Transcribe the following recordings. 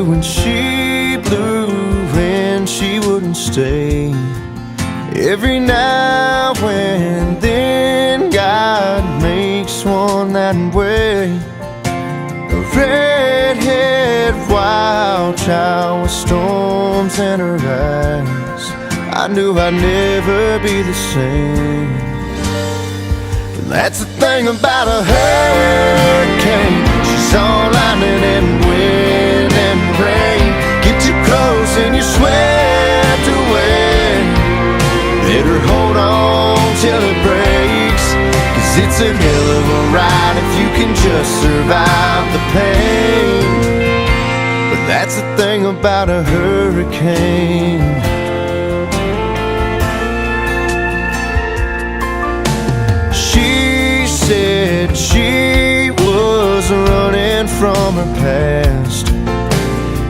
blew and she blew and she wouldn't stay. Every now and then God makes one that way. A redhead wild child with storms in her eyes. I knew I'd never be the same. But that's the thing about a hurricane. She's all lightning and wind and rain. Get too close and you're swept away. Better hold on till it breaks, 'cause it's a hell of a ride if you can just survive the pain. But that's the thing about a hurricane. She said she was running from her past,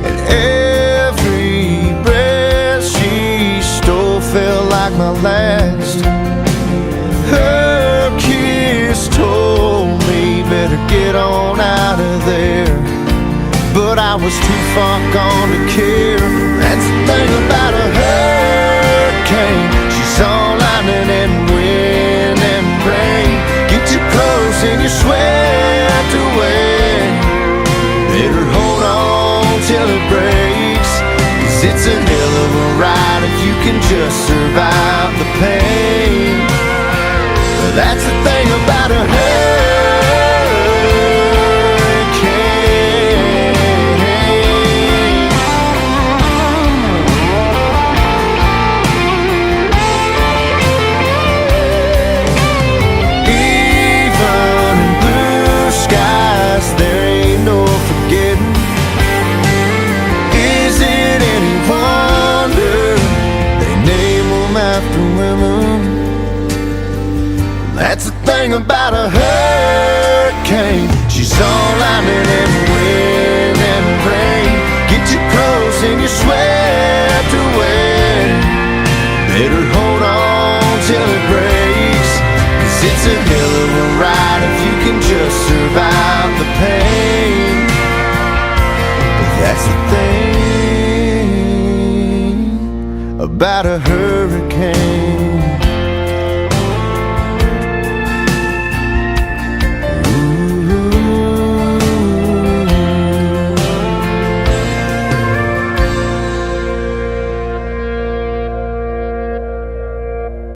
and every breath she stole felt like my last. Her kiss told me better get on out of there, but I was too far gone to care. That's the thing about a hurricane. She's all lightning and wind and rain. Get too close and you're swept away. Better hold on till it breaks, 'cause it's a hell of a ride if you can just survive the pain. That's the thing about a hurricane. Even in blue skies, there ain't no forgetting. Is it any wonder they name them after women? That's the thing about a hurricane. She's all lightning and wind and rain. Get too close and you're swept away. Better hold on till it breaks, 'cause it's a hell of a ride if you can just survive the pain. But that's the thing about a hurricane.